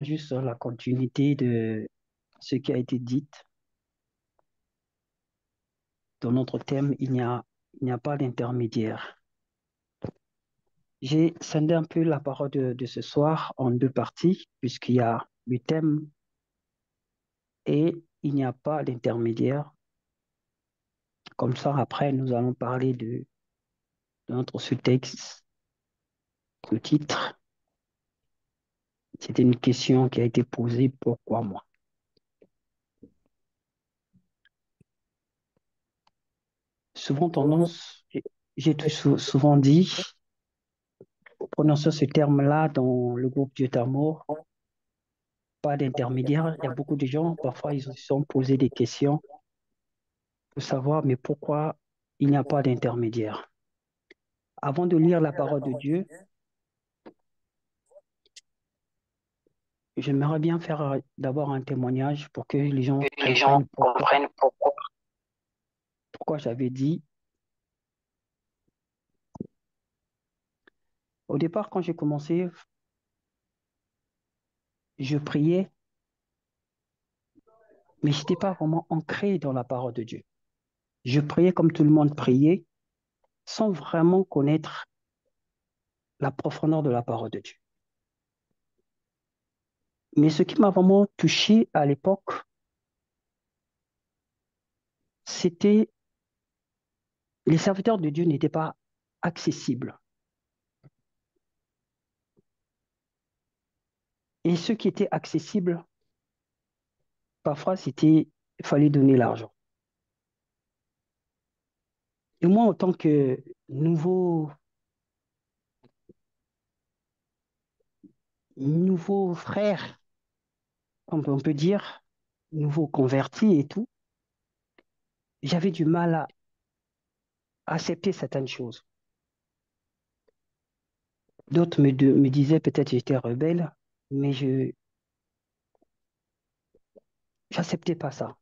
Juste la continuité de ce qui a été dit dans notre thème, il n'y a pas d'intermédiaire. J'ai scindé un peu la parole de ce soir en deux parties, puisqu'il y a le thème et il n'y a pas d'intermédiaire. Comme ça, après, nous allons parler de notre sous-texte. Le titre, c'était une question qui a été posée, pourquoi moi? Souvent tendance, souvent dit, prononcer ce terme-là dans le groupe Dieu t'amour, pas d'intermédiaire. Il y a beaucoup de gens, parfois, ils se sont posés des questions pour savoir, mais pourquoi il n'y a pas d'intermédiaire? Avant de lire la parole de Dieu, j'aimerais bien faire d'abord un témoignage pour que les gens Que les gens comprennent comprennent pourquoi. pourquoi j'avais dit. Au départ, quand j'ai commencé, je priais, mais je n'étais pas vraiment ancré dans la parole de Dieu. Je priais comme tout le monde priait, sans vraiment connaître la profondeur de la parole de Dieu. Mais ce qui m'a vraiment touché à l'époque, c'était les serviteurs de Dieu n'étaient pas accessibles. Et ceux qui étaient accessibles, parfois, il fallait donner l'argent. Et moi, en tant que nouveau, nouveau frère, on peut dire, nouveau converti et tout, j'avais du mal à accepter certaines choses. D'autres me disaient peut-être que j'étais rebelle, mais je n'acceptais pas ça.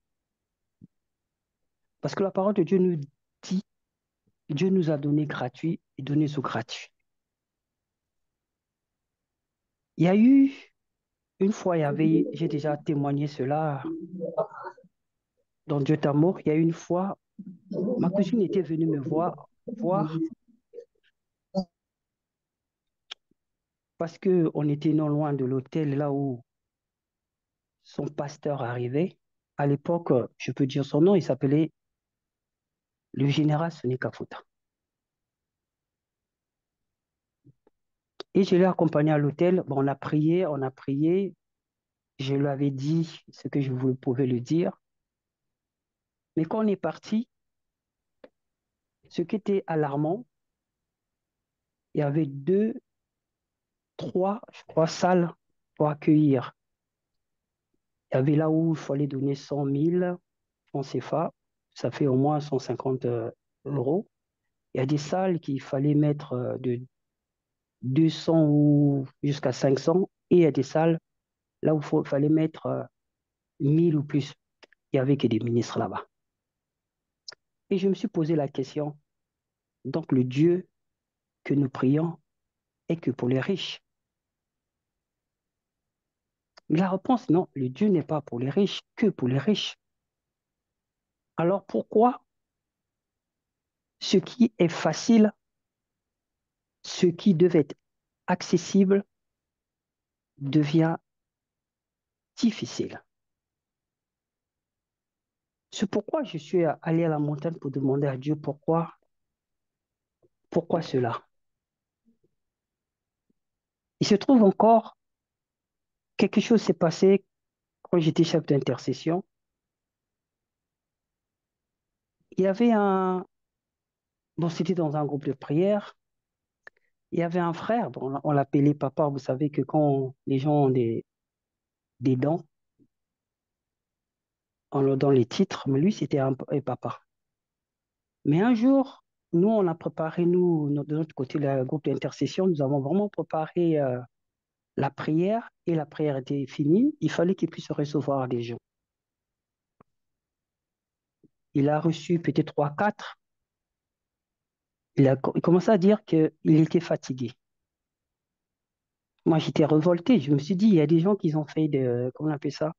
Parce que la parole de Dieu nous dit, Dieu nous a donné gratuit et donné sous gratuit. Il y a eu, une fois, j'ai déjà témoigné cela dans Dieu t'amour, il y a eu une fois, ma cousine était venue me voir parce qu'on était non loin de l'hôtel là où son pasteur arrivait. À l'époque, je peux dire son nom, il s'appelait le général Sonika Fouta. Et je l'ai accompagné à l'hôtel. Bon, on a prié. Je lui avais dit ce que je pouvais lui dire. Mais quand on est parti, ce qui était alarmant, il y avait deux, trois, je crois, salles pour accueillir. Il y avait là où il fallait donner 100 000 francs CFA. Ça fait au moins 150 euros. Il y a des salles qu'il fallait mettre de 200 ou jusqu'à 500. Et il y a des salles là où il fallait mettre 1000 ou plus. Il n'y avait que des ministres là-bas. Et je me suis posé la question, donc le Dieu que nous prions est que pour les riches. Mais la réponse, non, le Dieu n'est pas pour les riches, que pour les riches. Alors pourquoi ce qui est facile, ce qui devait être accessible, devient difficile? C'est pourquoi je suis allé à la montagne pour demander à Dieu pourquoi cela. Il se trouve encore, quelque chose s'est passé quand j'étais chef d'intercession. Il y avait bon, c'était dans un groupe de prière. Il y avait un frère, bon, on l'appelait papa. Vous savez que quand les gens ont des dons, on leur donne les titres, mais lui, c'était un papa. Mais un jour, nous, on a préparé, de notre côté, le groupe d'intercession, nous avons vraiment préparé la prière et la prière était finie. Il fallait qu'il puisse recevoir des gens. Il a reçu peut-être trois, quatre. Il commençait à dire qu'il était fatigué. Moi, j'étais révolté. Je me suis dit, il y a des gens qui ont fait comment on appelle ça,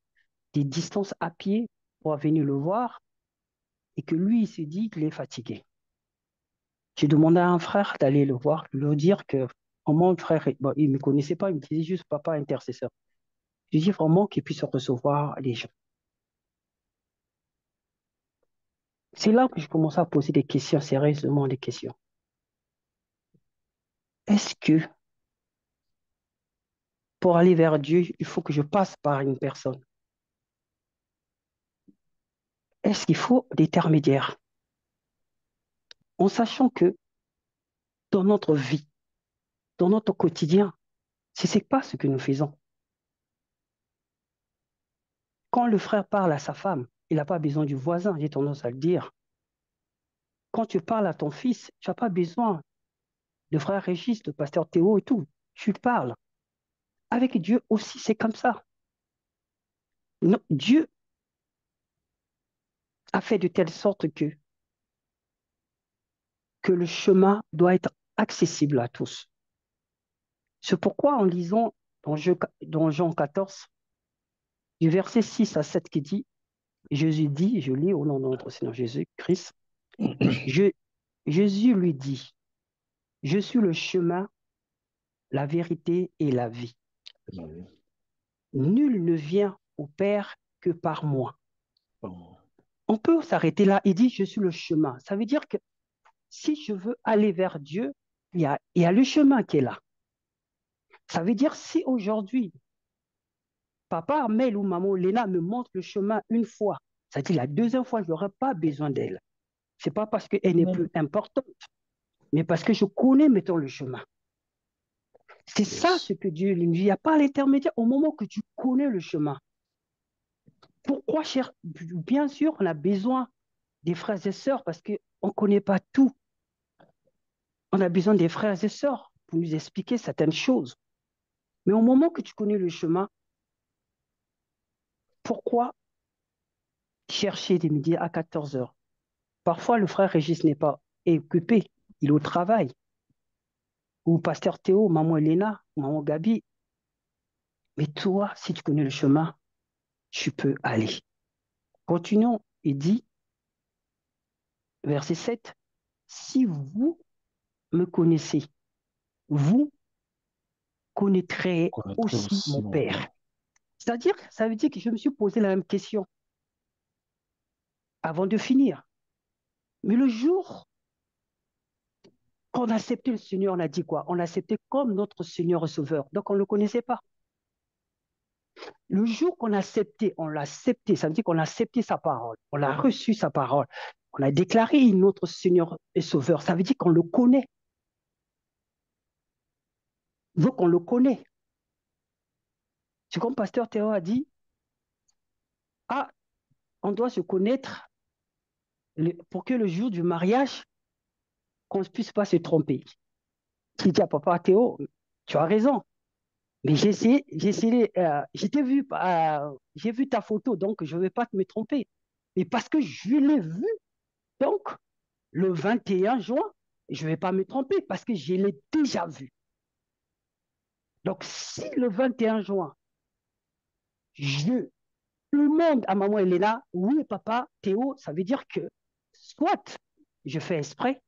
des distances à pied pour venir le voir et que lui, il se dit qu'il est fatigué. J'ai demandé à un frère d'aller le voir, de lui dire que vraiment, le frère, bon, il ne me connaissait pas, il me disait juste papa intercesseur. Je dis vraiment qu'il puisse recevoir les gens. C'est là que je commence à poser des questions, sérieusement des questions. Est-ce que pour aller vers Dieu, il faut que je passe par une personne? Est-ce qu'il faut des intermédiaires? En sachant que dans notre vie, dans notre quotidien, ce n'est pas ce que nous faisons. Quand le frère parle à sa femme, il n'a pas besoin du voisin, j'ai tendance à le dire. Quand tu parles à ton fils, tu n'as pas besoin de frère Régis, de pasteur Théo et tout. Tu parles. Avec Dieu aussi, c'est comme ça. Non, Dieu a fait de telle sorte que le chemin doit être accessible à tous. C'est pourquoi en lisant dans Jean 14, du verset 6 à 7 qui dit, Jésus dit, je lis au nom de notre Seigneur Jésus-Christ, je, Jésus lui dit, je suis le chemin, la vérité et la vie. Nul ne vient au Père que par moi. On peut s'arrêter là. Il dit, je suis le chemin. Ça veut dire que si je veux aller vers Dieu, il y a le chemin qui est là. Ça veut dire si aujourd'hui, papa Armel ou maman Léna me montre le chemin une fois, ça veut dire la deuxième fois, je n'aurai pas besoin d'elle. Ce n'est pas parce qu'elle n'est plus importante, mais parce que je connais, mettons, le chemin. C'est ça ce que Dieu lui dit. Il n'y a pas l'intermédiaire au moment que tu connais le chemin. Pourquoi, cher? Bien sûr, on a besoin des frères et sœurs parce qu'on ne connaît pas tout. On a besoin des frères et sœurs pour nous expliquer certaines choses. Mais au moment que tu connais le chemin, pourquoi chercher des midi à 14 heures? Parfois, le frère Régis n'est pas occupé, il est au travail. Ou pasteur Théo, maman Elena, maman Gabi. Mais toi, si tu connais le chemin, tu peux aller. Continuons, il dit, verset 7, si vous me connaissez, vous connaîtrez Connaître aussi aussi mon mon Père. Père. C'est-à-dire, ça veut dire que je me suis posé la même question avant de finir. Mais le jour qu'on a accepté le Seigneur, on a dit quoi? On l'a accepté comme notre Seigneur et Sauveur. Donc, on ne le connaissait pas. Le jour qu'on a accepté, on l'a accepté. Ça veut dire qu'on a accepté sa parole. On a reçu sa parole. On a déclaré notre Seigneur et Sauveur. Ça veut dire qu'on le connaît. Donc, on le connaît. C'est comme Pasteur Théo a dit, ah, on doit se connaître pour que le jour du mariage, qu'on ne puisse pas se tromper. J'ai dit à papa Théo, tu as raison. Mais j'ai vu ta photo, donc je ne vais pas me tromper. Mais parce que je l'ai vu, donc le 21 juin, je ne vais pas me tromper parce que je l'ai déjà vu. Donc si le 21 juin, je demande à maman Elena, oui papa Théo, ça veut dire que soit je fais exprès,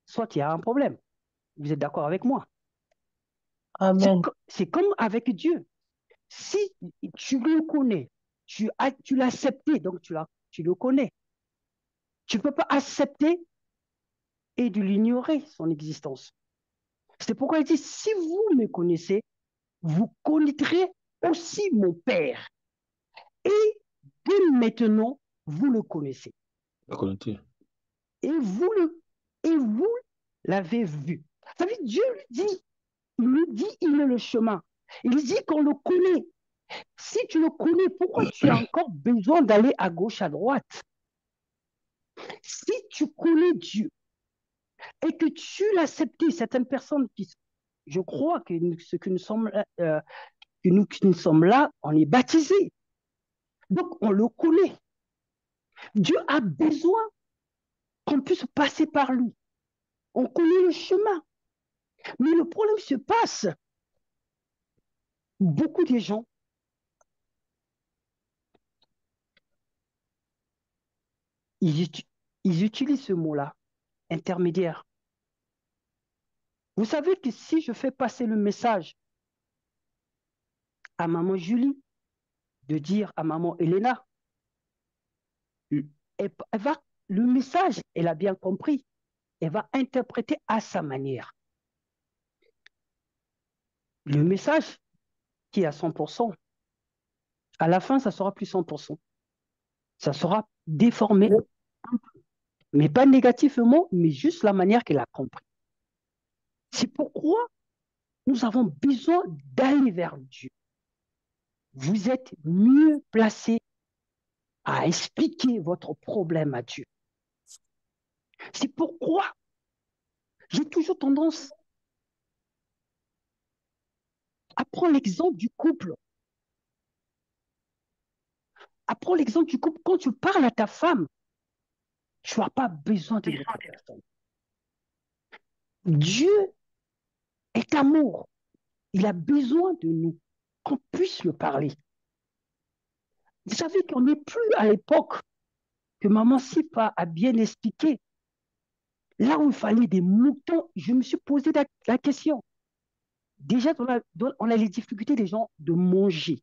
soit il y a un problème. Vous êtes d'accord avec moi? Amen. C'est comme avec Dieu. Si tu le connais, tu l'as accepté, donc tu le connais. Tu ne peux pas accepter et de l'ignorer, son existence. C'est pourquoi il dit, si vous me connaissez, vous connaîtrez aussi mon Père. Et dès maintenant, vous le connaissez. La connaître. Et vous l'avez vu. Ça veut dire, Dieu lui dit, il est le chemin. Il dit qu'on le connaît. Si tu le connais, pourquoi tu as encore besoin d'aller à gauche, à droite? Si tu connais Dieu et que tu l'acceptes, certaines personnes je crois que ce que nous sommes, que nous qui nous sommes là, on est baptisés. Donc, on le connaît. Dieu a besoin qu'on puisse passer par lui. On connaît le chemin. Mais le problème se passe Beaucoup de gens, ils, uti- ils utilisent ce mot-là, intermédiaire. Vous savez que si je fais passer le message à maman Julie, de dire à maman Elena, elle va, le message, elle a bien compris, elle va interpréter à sa manière. Le message qui est à 100%, à la fin, ça sera plus 100%. Ça sera déformé, mais pas négativement, mais juste la manière qu'elle a compris. C'est pourquoi nous avons besoin d'aller vers Dieu. Vous êtes mieux placé à expliquer votre problème à Dieu. C'est pourquoi j'ai toujours tendance à prendre l'exemple du couple. À prendre l'exemple du couple. Quand tu parles à ta femme, tu n'as pas besoin d'une autre personne. Dieu est amour. Il a besoin de nous, qu'on puisse le parler. Vous savez qu'on n'est plus à l'époque que maman Sipa a bien expliqué. Là où il fallait des moutons, je me suis posé la question. Déjà, on a les difficultés des gens de manger.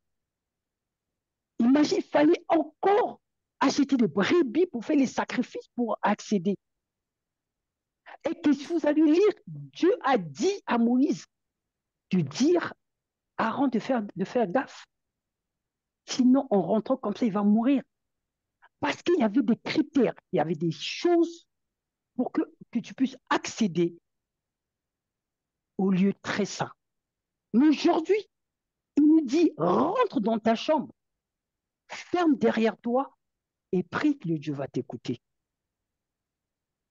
Imagine, il fallait encore acheter des brebis pour faire les sacrifices pour accéder. Et que si vous allez lire, Dieu a dit à Moïse de dire à Aaron de faire gaffe. Sinon, en rentrant comme ça, il va mourir. Parce qu'il y avait des critères, il y avait des choses pour que tu puisses accéder au lieu très saint. Mais aujourd'hui, il nous dit, rentre dans ta chambre, ferme derrière toi et prie que Dieu va t'écouter.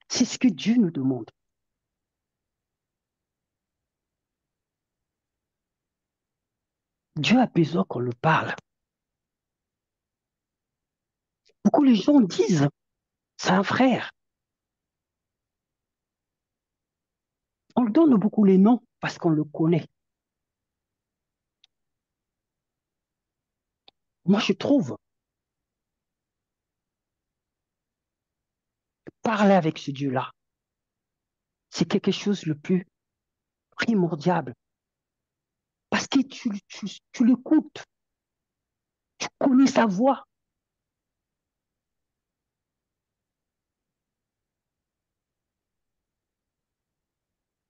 C'est ce que Dieu nous demande. Dieu a besoin qu'on le parle. Beaucoup de gens disent, c'est un frère. On le donne beaucoup les noms parce qu'on le connaît. Moi, je trouve, parler avec ce Dieu-là, c'est quelque chose le plus primordial. Parce que tu l'écoutes, tu connais sa voix.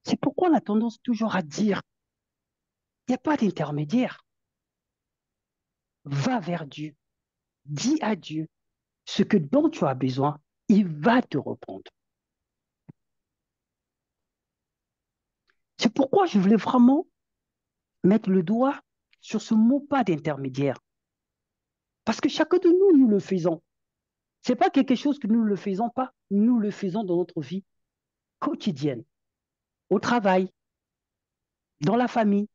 C'est pourquoi on a tendance toujours à dire, il n'y a pas d'intermédiaire. Va vers Dieu, dis à Dieu ce que dont tu as besoin, il va te répondre. C'est pourquoi je voulais vraiment mettre le doigt sur ce mot pas d'intermédiaire. Parce que chacun de nous, nous le faisons. Ce n'est pas quelque chose que nous ne le faisons pas, nous le faisons dans notre vie quotidienne, au travail, dans la famille.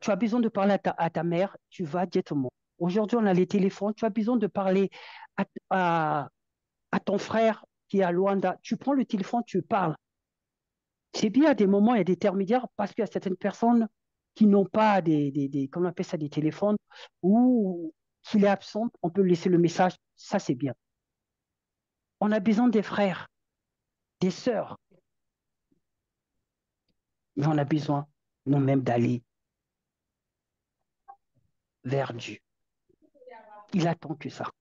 Tu as besoin de parler à ta mère, tu vas directement. Aujourd'hui, on a les téléphones, tu as besoin de parler à, à, à ton frère qui est à Luanda, tu prends le téléphone, tu parles. C'est bien à des moments, il y a des intermédiaires parce qu'il y a certaines personnes qui n'ont pas comment on appelle ça, des téléphones ou s'il est absent, on peut laisser le message. Ça, c'est bien. On a besoin des frères, des sœurs, mais on a besoin nous-mêmes d'aller vers Dieu. Il attend que ça.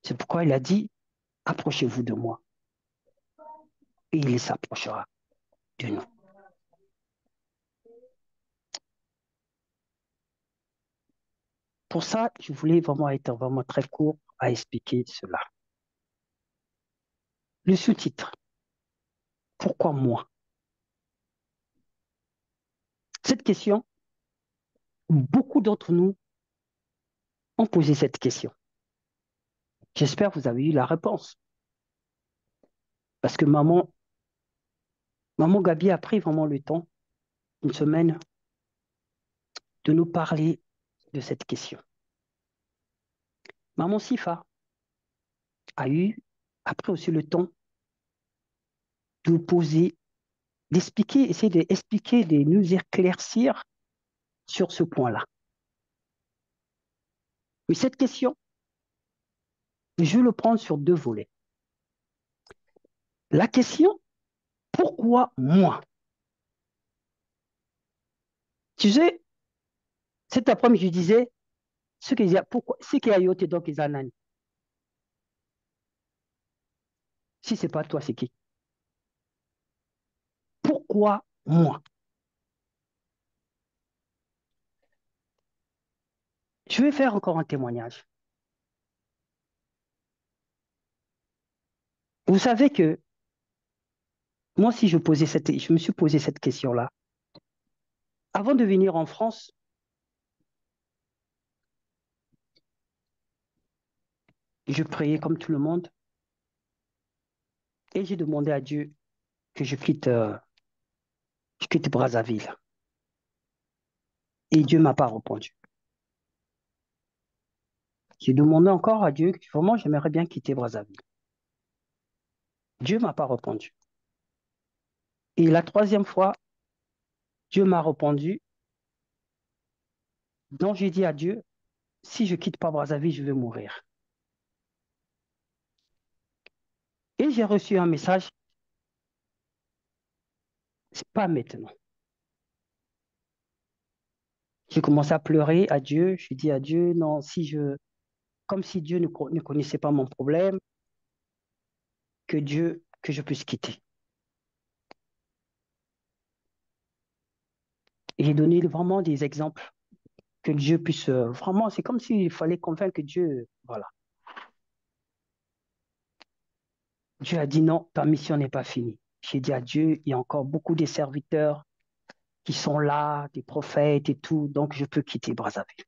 C'est pourquoi il a dit, approchez-vous de moi et il s'approchera de nous. Pour ça, je voulais vraiment être vraiment très court à expliquer cela. Le sous-titre, pourquoi moi? Cette question, beaucoup d'entre nous ont posé cette question. J'espère que vous avez eu la réponse. Parce que maman Gabi a pris vraiment le temps, une semaine, de nous parler de cette question. Maman Sifa a pris aussi le temps de poser, d'expliquer, essayer d'expliquer, de nous éclaircir sur ce point-là. Mais cette question, je vais le prendre sur deux volets. La question, pourquoi moi? Tu sais, cet après-midi, je disais, ce qui a yoté donc les anani. Si ce n'est pas toi, c'est qui? Pourquoi moi? Je vais faire encore un témoignage. Vous savez que moi, si je me suis posé cette question-là, avant de venir en France, je priais comme tout le monde et j'ai demandé à Dieu que je quitte Brazzaville. Et Dieu ne m'a pas répondu. J'ai demandé encore à Dieu que vraiment j'aimerais bien quitter Brazzaville. Dieu ne m'a pas répondu. Et la troisième fois, Dieu m'a répondu. Donc j'ai dit à Dieu, si je ne quitte pas Brazzaville, je vais mourir. Et j'ai reçu un message, c'est pas maintenant. J'ai commencé à pleurer à Dieu. J'ai dit à Dieu, non, comme si Dieu ne connaissait pas mon problème, que je puisse quitter. Et j'ai donné vraiment des exemples que Dieu puisse vraiment, c'est comme s'il fallait convaincre Dieu, voilà. Dieu a dit non, ta mission n'est pas finie. J'ai dit à Dieu, il y a encore beaucoup de serviteurs qui sont là, des prophètes et tout, donc je peux quitter Brazzaville.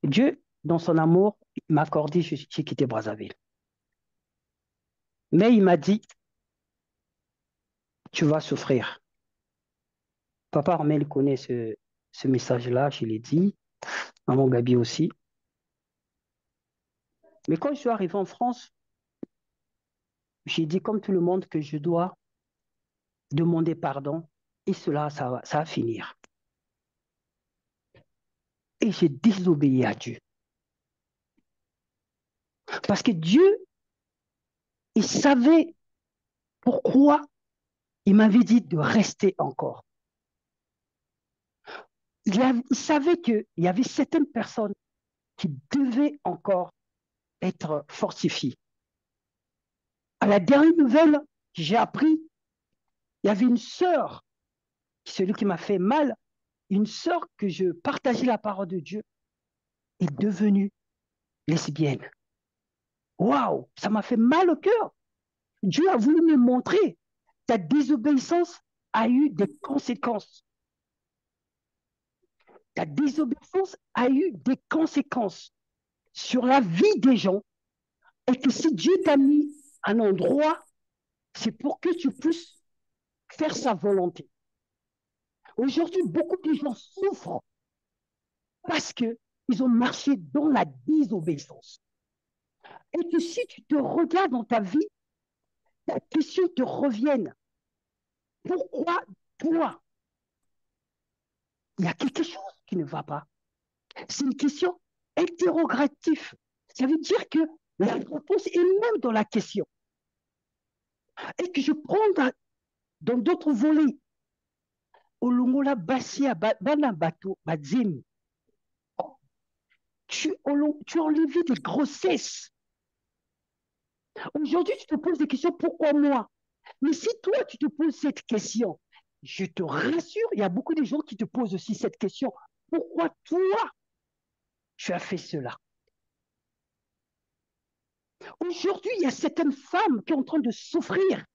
Dieu, dans son amour, m'a accordé, j'ai quitté Brazzaville. Mais il m'a dit, tu vas souffrir. Papa Armel connaît ce message-là, je l'ai dit, maman Gabi aussi. Mais quand je suis arrivé en France, j'ai dit comme tout le monde que je dois demander pardon et ça va finir. Et j'ai désobéi à Dieu. Parce que Dieu, il savait pourquoi il m'avait dit de rester encore. Il savait qu'il y avait certaines personnes qui devaient encore être fortifiées. À la dernière nouvelle, j'ai appris, il y avait une sœur, celui qui m'a fait mal, une sœur que je partageais la parole de Dieu, est devenue lesbienne. Waouh, ça m'a fait mal au cœur. Dieu a voulu me montrer ta désobéissance a eu des conséquences. Ta désobéissance a eu des conséquences sur la vie des gens et que si Dieu t'a mis à un endroit, c'est pour que tu puisses faire sa volonté. Aujourd'hui, beaucoup de gens souffrent parce qu'ils ont marché dans la désobéissance. Et que si tu te regardes dans ta vie, la question te revienne. Pourquoi toi? Il y a quelque chose qui ne va pas. C'est une question interrogative. Ça veut dire que la réponse est même dans la question. Et que je prends dans d'autres volets. Olongola Bassia Bana Bato Badzim. Tu as enlevé des grossesses. Aujourd'hui, tu te poses des questions, pourquoi moi? Mais si toi, tu te poses cette question, je te rassure, il y a beaucoup de gens qui te posent aussi cette question. Pourquoi toi, tu as fait cela? Aujourd'hui, il y a certaines femmes qui sont en train de souffrir.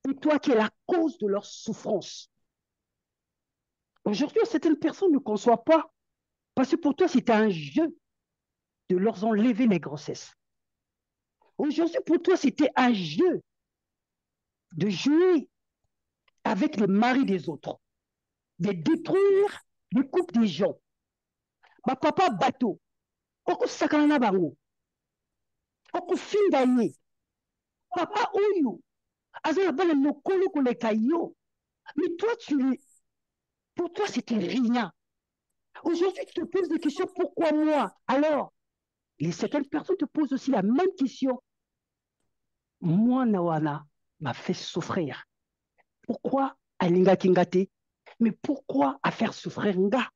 Et toi qui es la cause de leur souffrance. Aujourd'hui, certaines personnes ne conçoivent pas. Parce que pour toi, c'était un jeu de leur enlever les grossesses. Aujourd'hui, pour toi, c'était un jeu de jouer avec les maris des autres, de détruire le couple des gens. Ma papa bateau, oko sakana bango, oko finda ye, papa oyo, azala bana nokolo koleka yo. Mais toi, Pour toi, c'était rien. Aujourd'hui, tu te poses des questions, pourquoi moi? Alors, certaines personnes te posent aussi la même question. Moi, Nawana m'a fait souffrir. Pourquoi Alinga Kingate? Mais pourquoi à faire souffrir Nga?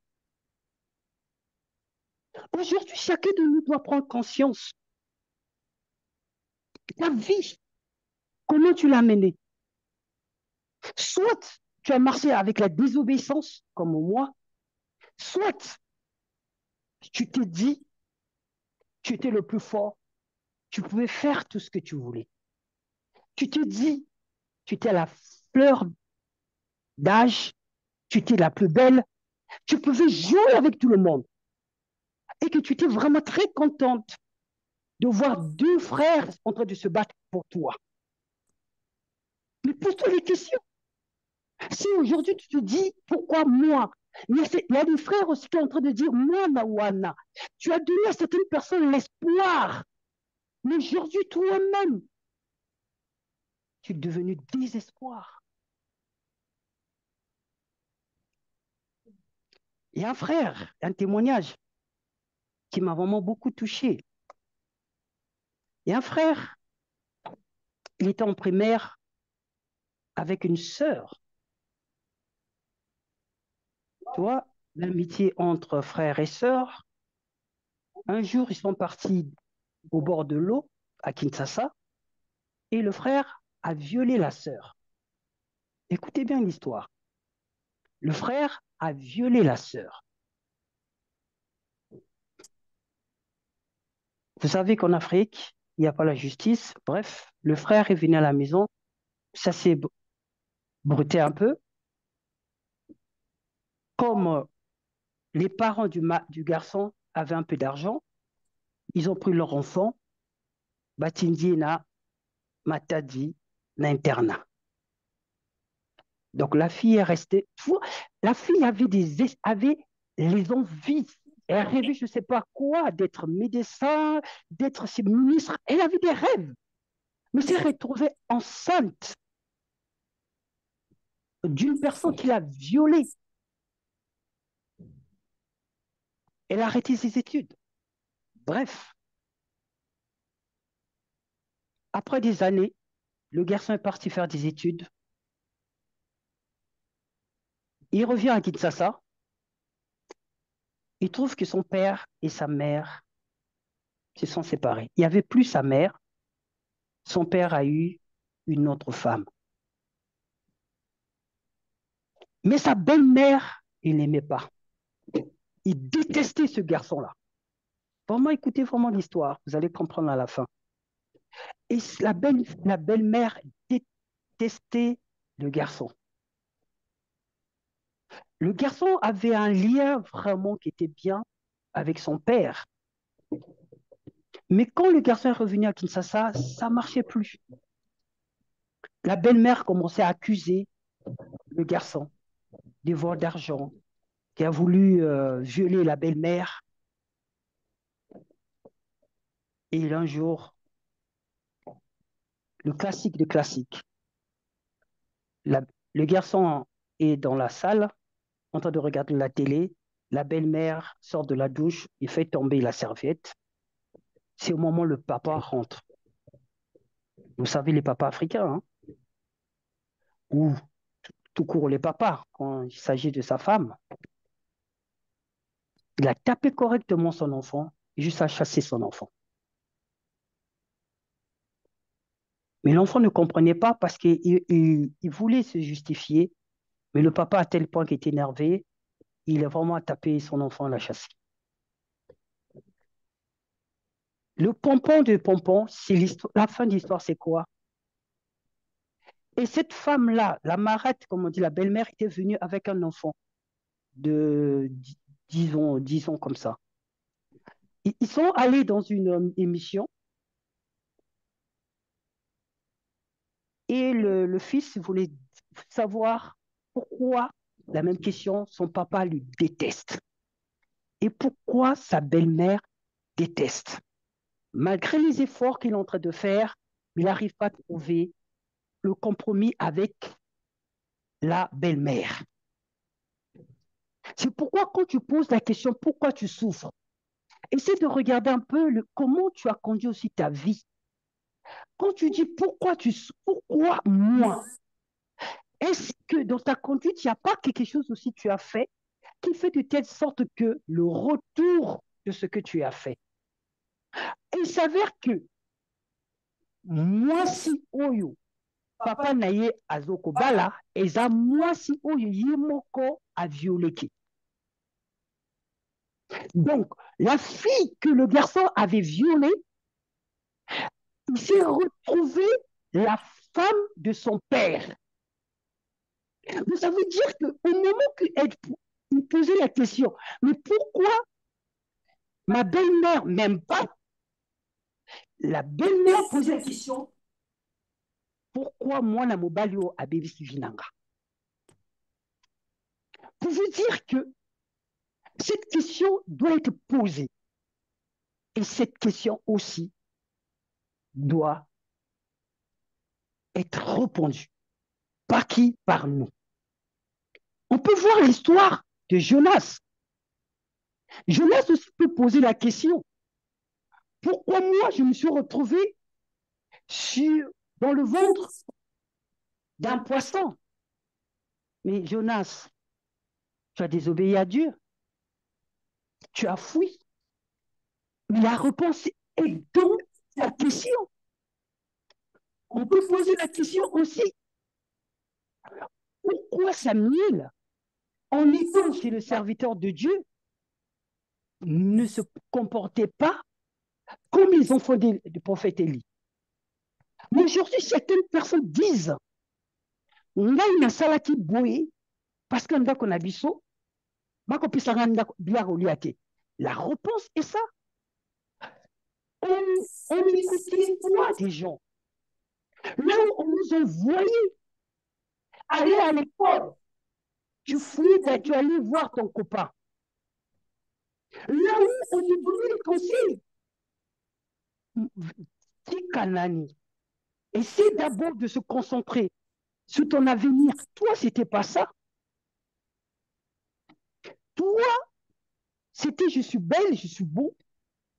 Aujourd'hui, chacun de nous doit prendre conscience. Ta vie, comment tu l'as menée? Soit tu as marché avec la désobéissance, comme moi, soit tu t'es dit, tu étais le plus fort, tu pouvais faire tout ce que tu voulais. Tu te dis, tu étais à la fleur d'âge, tu étais la plus belle, tu pouvais jouer avec tout le monde et que tu étais vraiment très contente de voir deux frères en train de se battre pour toi. Mais pose-toi les questions. Si aujourd'hui tu te dis, pourquoi moi? Il y a des frères aussi qui sont en train de dire, moi, Nawana, tu as donné à certaines personnes l'espoir. Mais aujourd'hui, toi-même, tu es devenu désespoir. Il y a un frère, un témoignage qui m'a vraiment beaucoup touché. Il y a un frère, il était en primaire avec une sœur. Tu vois, l'amitié entre frères et sœurs. Un jour, ils sont partis au bord de l'eau, à Kinshasa, et le frère a violé la sœur. Écoutez bien l'histoire. Le frère a violé la sœur. Vous savez qu'en Afrique, il n'y a pas la justice. Bref, le frère est venu à la maison. Ça s'est brouté un peu. Comme les parents du garçon avaient un peu d'argent, ils ont pris leur enfant, Batindi na Matadi na internat. Donc la fille est restée. La fille avait les envies. Elle rêvait, je ne sais pas quoi, d'être médecin, d'être ministre. Elle avait des rêves. Mais s'est retrouvée enceinte d'une personne qui l'a violée. Elle a arrêté ses études. Bref, après des années, le garçon est parti faire des études. Il revient à Kinshasa. Il trouve que son père et sa mère se sont séparés. Il n'y avait plus sa mère. Son père a eu une autre femme. Mais sa belle-mère, il n'aimait pas. Il détestait ce garçon-là. Vraiment, écoutez vraiment l'histoire. Vous allez comprendre à la fin. Et la belle-mère détestait le garçon. Le garçon avait un lien vraiment qui était bien avec son père. Mais quand le garçon est revenu à Kinshasa, ça ne marchait plus. La belle-mère commençait à accuser le garçon des vols d'argent, qui a voulu violer la belle-mère. Et un jour, le classique de classique, la- le garçon est dans la salle en train de regarder la télé. La belle-mère sort de la douche, il fait tomber la serviette. C'est au moment où le papa rentre. Vous savez, les papas africains, hein, ou tout court les papas, quand il s'agit de sa femme. Il a tapé correctement son enfant, juste à chasser son enfant. Mais l'enfant ne comprenait pas parce qu'il voulait se justifier, mais le papa, à tel point qu'il était énervé, il a vraiment tapé son enfant à la chasse. Le pompon de pompon, c'est la fin de l'histoire, c'est quoi? Et cette femme-là, la marette, comme on dit, la belle-mère, était venue avec un enfant de, disons comme ça. Ils sont allés dans une émission et le fils voulait savoir pourquoi, la même question, son papa lui déteste et pourquoi sa belle-mère déteste. Malgré les efforts qu'il est en train de faire, il n'arrive pas à trouver le compromis avec la belle-mère. C'est pourquoi quand tu poses la question pourquoi tu souffres, essaie de regarder un peu comment tu as conduit aussi ta vie. Quand tu dis pourquoi moi, est-ce que dans ta conduite, il n'y a pas quelque chose aussi que tu as fait qui fait de telle sorte que le retour de ce que tu as fait? Et il s'avère que mwasi oyo papa na ye azokobala eza mwasi oyo ye moko avioleki. Donc, la fille que le garçon avait violée, il s'est retrouvé la femme de son père. Donc, ça veut dire qu'au moment qu'elle posait la question, mais pourquoi ma belle-mère m'aime pas? La belle-mère posait la question, pourquoi moi, na mobali o abebisi vinanga? Pour vous dire que cette question doit être posée. Et cette question aussi doit être répondue. Par qui? Par nous. On peut voir l'histoire de Jonas. Jonas aussi peut poser la question. Pourquoi moi, je me suis retrouvé dans le ventre d'un poisson? Mais Jonas, tu as désobéi à Dieu. Tu as fui. Mais la réponse est dans la question. On peut poser la question aussi. Pourquoi Samuel, en étant chez le serviteur de Dieu, ne se comportait pas comme les enfants du prophète Élie? Mais aujourd'hui, certaines personnes disent, ngai nasalaki boye parce que ndako na biso bakopisanga ndako biloko kolia te. La réponse est ça. On écoutait quoi des gens? Là où on nous envoyait aller à l'école, tu fouillais, tu allais voir ton copain. Là où on te donnait les conseils, Tikanani, essaie d'abord de se concentrer sur ton avenir. Toi, c'était pas ça. Toi, c'était je suis belle, je suis beau.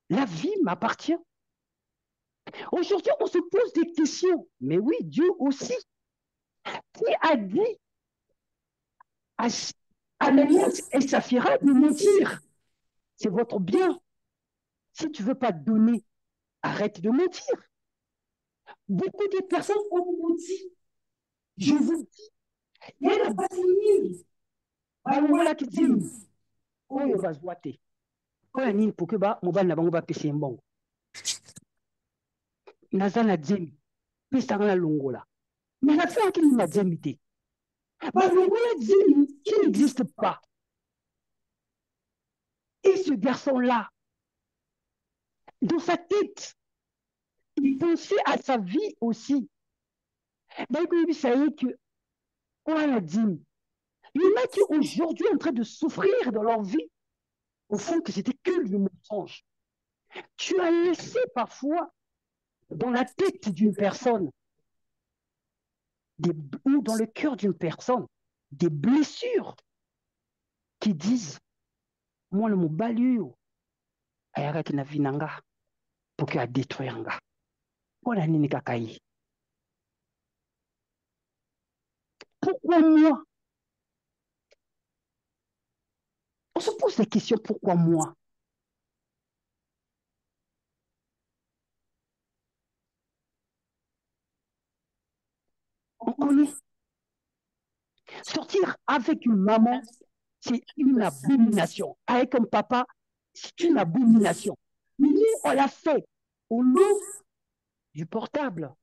La vie m'appartient. Aujourd'hui, on se pose des questions. Mais oui, Dieu aussi. Qui a dit à Ananias et Saphira de mentir? C'est votre bien. Si tu ne veux pas donner, arrête de mentir. Beaucoup de personnes ont menti. Je vous dis, il y a la basi balongola kitimi oyo bazwa te mpo ya nini poke mobali na bango bapesa ye mbongo naza na demi pesanga na longola mais nasalaki nini na demi te balongola demi qui n'existe pas. Et ce garçon-là, dans sa tête, il pensait à sa vie aussi. Donc, il savait que, on a dit, il y en a qui aujourd'hui sont en train de souffrir dans leur vie, au fond que c'était que du mensonge. Tu as laissé parfois dans la tête d'une personne ou dans le cœur d'une personne des blessures qui disent, moi, le mot balio, ayaraki na vinanga, pour qu'il a détruire nga. Voilà nini kakai. Pourquoi moi? On se pose la question, pourquoi moi? On connaît. Sortir avec une maman, c'est une abomination. Avec un papa, c'est une abomination. Mais nous, on l'a fait au nom du portable,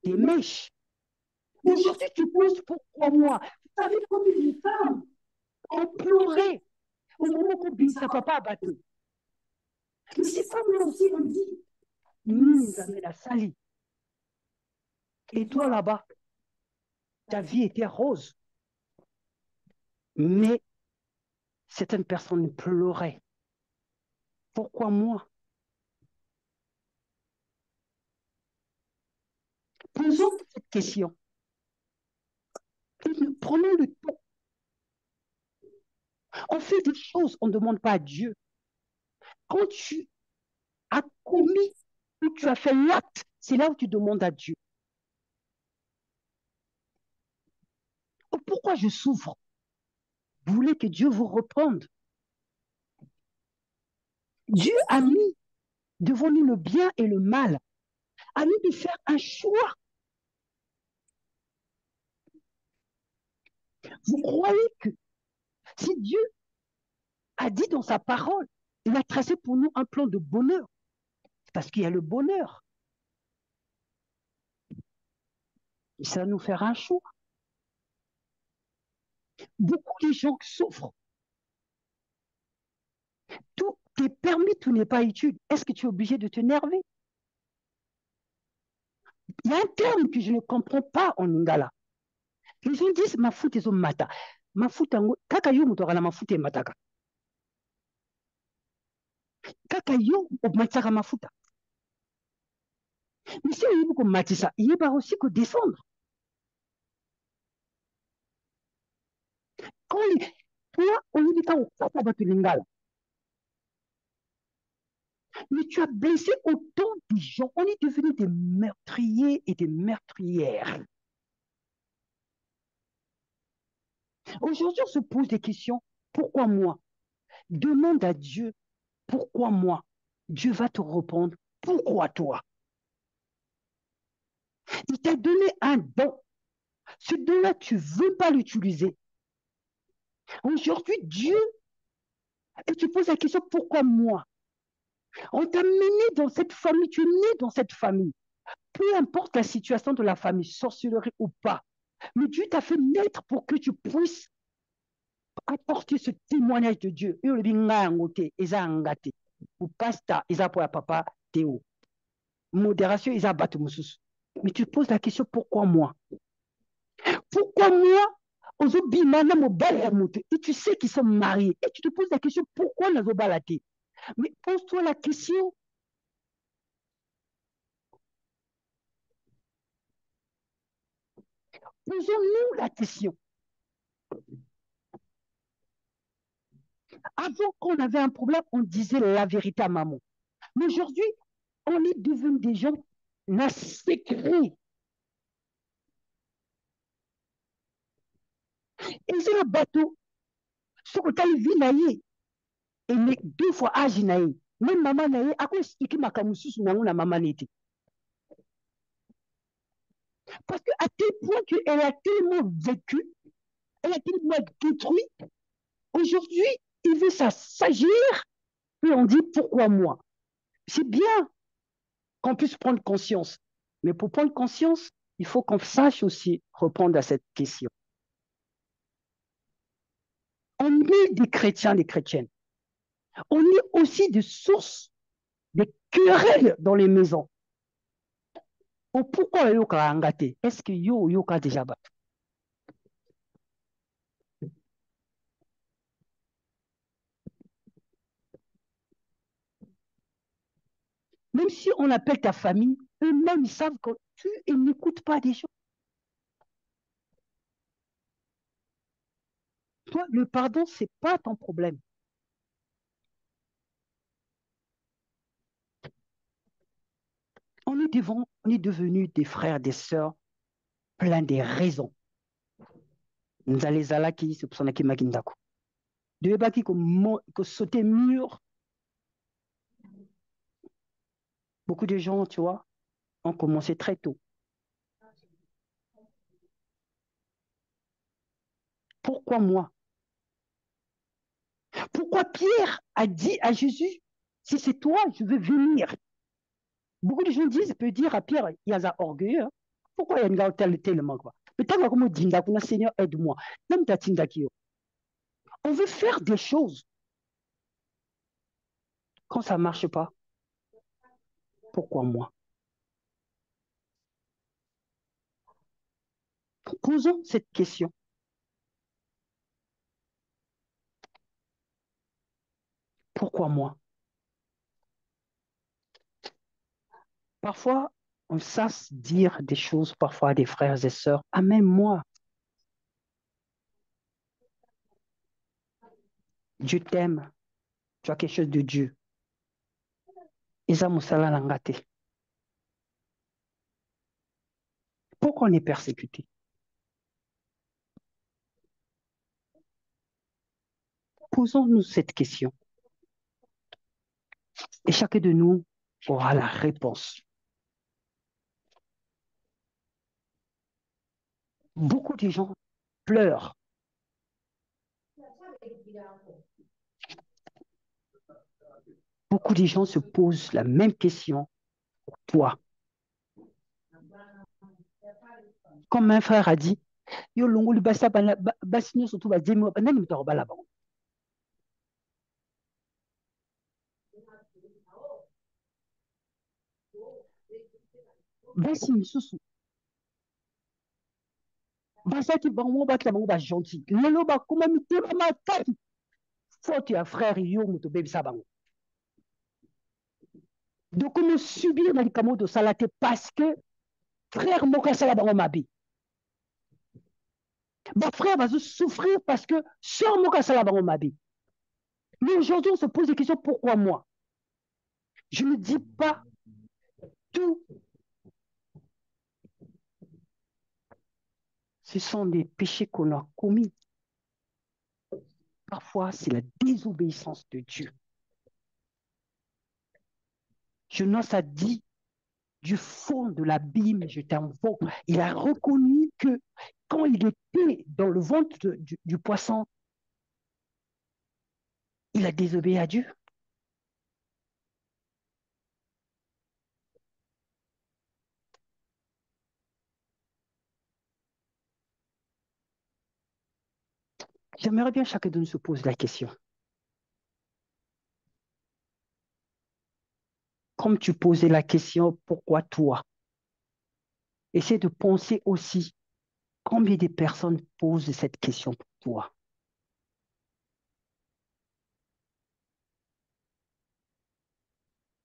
des mèches. Aujourd'hui, tu poses pourquoi moi? Vous savez combien de femmes ont pleuré au moment qu'on dit sa papa a battu. Mais ces femmes-là aussi ont dit, nous avons la salie. Et toi là-bas, ta vie était rose. Mais certaines personnes pleuraient. Pourquoi moi? Posons cette question. Prenons le temps On fait des choses, on ne demande pas à Dieu. Quand tu as commis ou tu as fait l'acte, c'est là où tu demandes à Dieu. Oh, pourquoi je souffre? Vous voulez que Dieu vous reprenne. Dieu a mis devant nous le bien et le mal. À nous de faire un choix. Vous croyez que si Dieu a dit dans sa parole, il a tracé pour nous un plan de bonheur, parce qu'il y a le bonheur. Et ça va nous faire un choix. Beaucoup de gens souffrent. Tout est permis, tout n'est pas utile. Est-ce que tu es obligé de t'énerver? Il y a un terme que je ne comprends pas en lingala. Les gens disent mafuta ezo mata. Mafuta kaka yo moto akala mafuta emataka. Kaka yo omataka mafuta. Mais si oyebi komatisa, yeba aussi ko descendre. Quand toi oyebi ka okata bato lingala. Mais tu as blessé autant de gens. On est devenus des meurtriers et des meurtrières. Aujourd'hui, on se pose des questions. Pourquoi moi? Demande à Dieu, pourquoi moi? Dieu va te répondre, pourquoi toi? Il t'a donné un don. Ce don-là, tu ne veux pas l'utiliser. Aujourd'hui, Dieu, et tu poses la question, pourquoi moi? On t'a mené dans cette famille, tu es né dans cette famille. Peu importe la situation de la famille, sorcellerie ou pas, mais Dieu t'a fait naître pour que tu puisses apporter ce témoignage de Dieu. Et le binga ngote, eza ngate. Ou pasta, eza pour papa, Théo. Modération, eza batu mususu. Mais tu poses la question, pourquoi moi? Pourquoi moi? Et tu sais qu'ils sont mariés. Et tu te poses la question, pourquoi nazobalate? Mais pose-toi la question. Posons-nous la question. Avant qu'on avait un problème, on disait la vérité à maman. Mais aujourd'hui, on est devenus des gens secrets. Et c'est le bateau. Ce que tu as vu, naïe, et les deux fois âge naïe. Même maman naïe, à quoi expliquer ma camusus ou la maman n'était? Parce qu'à tel point qu'elle a tellement vécu, elle a tellement détruit. Aujourd'hui, il veut s'agir et on dit pourquoi moi? C'est bien qu'on puisse prendre conscience. Mais pour prendre conscience, il faut qu'on sache aussi répondre à cette question. On est des chrétiens, des chrétiennes. On est aussi des sources, des querelles dans les maisons. Oh, pourquoi yoka angate? Est-ce que yoka déjà battu? Même si on appelle ta famille, eux-mêmes ils savent que tu n'écoutes pas des gens. Toi, le pardon, c'est pas ton problème. On est devenus des frères, des sœurs, plein de raisons. Nous allons zalaki, c'est pour ça que makindako. De baki que sauter mur. Beaucoup de gens, tu vois, ont commencé très tôt. Pourquoi moi? Pourquoi Pierre a dit à Jésus, si c'est toi, je veux venir. Beaucoup de gens disent, peut dire à Pierre, il y a un orgueil. Hein? Pourquoi il y a une tellement quoi? Mais tant que je dis, Seigneur, aide-moi. On veut faire des choses. Quand ça ne marche pas, pourquoi moi? Posons cette question. Pourquoi moi? Parfois, on sait dire des choses, parfois à des frères et sœurs. Ah, même moi. Dieu t'aime, tu as quelque chose de Dieu. Eza musala langate. Pourquoi on est persécuté? Posons-nous cette question. Et chacun de nous aura la réponse. Beaucoup de gens pleurent. Beaucoup de gens se posent la même question pour toi. Comme un frère a dit, yo longo libasa basino surtout ba demi nani mutaro bala bango. Basi misusu basaki bango bakita bango ba gentil. Lelo ba kuma mitema makati. Faute ya frère yo muto bebisa bango. Donc on subir na likamo de salate parce que frère moko sala bango mabe. Ba frère va souffrir parce que sœur moko sala bango mabe. Mais aujourd'hui on se pose des questions, pourquoi moi? Je ne dis pas tout. Ce sont des péchés qu'on a commis. Parfois, c'est la désobéissance de Dieu. Jonas a dit, du fond de l'abîme, je t'invoque. Il a reconnu que quand il était dans le ventre du poisson, il a désobéi à Dieu. J'aimerais bien chacun de nous se pose la question. Comme tu posais la question, pourquoi toi? Essaie de penser aussi combien de personnes posent cette question pour toi.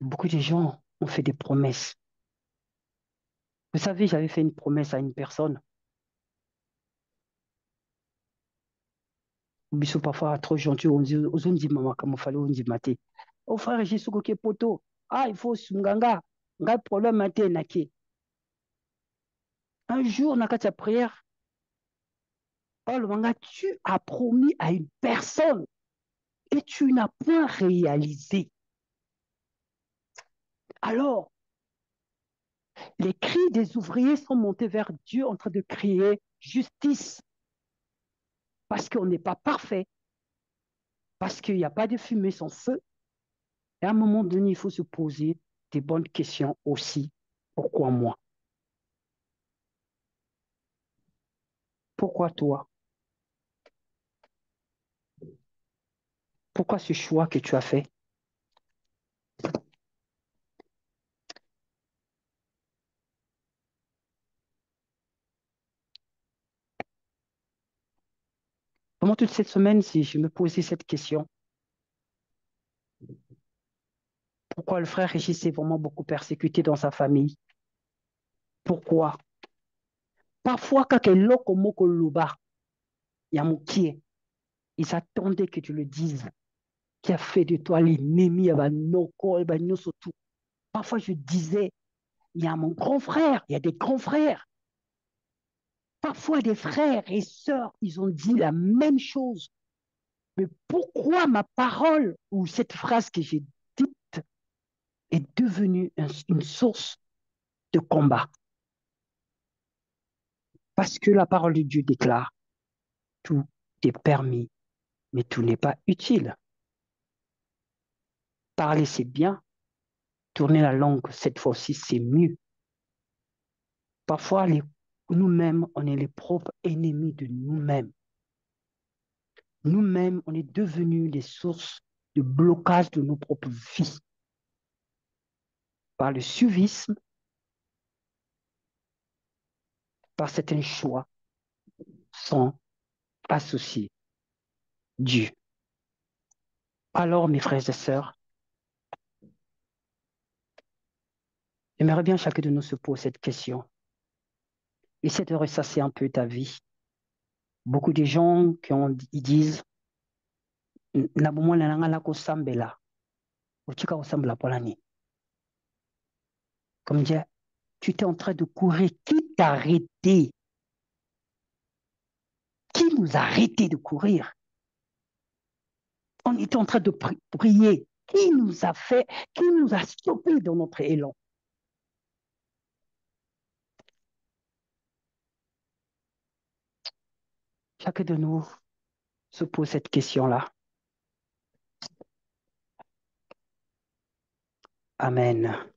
Beaucoup de gens ont fait des promesses. Vous savez, j'avais fait une promesse à une personne. Biso parfois trop gentil, on dit, on dit maman, comme il fallait, on dit maté. Oh frère, j'ai ce que poto. Ah, il faut sunganga. Nga problème maté naki. Un jour, on a ta prière. Oh, le manga, tu as promis à une personne et tu n'as point réalisé. Alors, les cris des ouvriers sont montés vers Dieu en train de crier justice parce qu'on n'est pas parfait, parce qu'il n'y a pas de fumée sans feu. Et à un moment donné, il faut se poser des bonnes questions aussi. Pourquoi moi? Pourquoi toi? Pourquoi ce choix que tu as fait? Pendant toute cette semaine, si je me posais cette question, pourquoi le frère Régis est vraiment beaucoup persécuté dans sa famille? Pourquoi? Parfois, quand eloko moko loba, ya mokie, ils attendaient que tu le dises, qui a fait de toi l'ennemi, ya banoko, ya banyoso tout. Parfois, je disais, il y a mon grand frère, il y a des grands frères. Parfois, des frères et sœurs, ils ont dit la même chose. Mais pourquoi ma parole ou cette phrase que j'ai dite est devenue une source de combat? Parce que la parole de Dieu déclare, tout est permis, mais tout n'est pas utile. Parler, c'est bien. Tourner la langue, cette fois-ci, c'est mieux. Parfois, nous-mêmes, on est les propres ennemis de nous-mêmes. Nous-mêmes, on est devenus les sources de blocage de nos propres vies. Par le suivisme, par certains choix sans associer Dieu. Alors, mes frères et sœurs, j'aimerais bien chacun de nous se pose cette question. Essaie de ressasser un peu ta vie. Beaucoup de gens ils disent, na bomoi na nga na kosambela otika kosambela mpona nini? Comme dire, tu étais en train de courir, qui t'a arrêté? Qui nous a arrêté de courir? On était en train de prier. Qui nous a fait, qui nous a stoppé dans notre élan? Chacun de nous se pose cette question-là. Amen.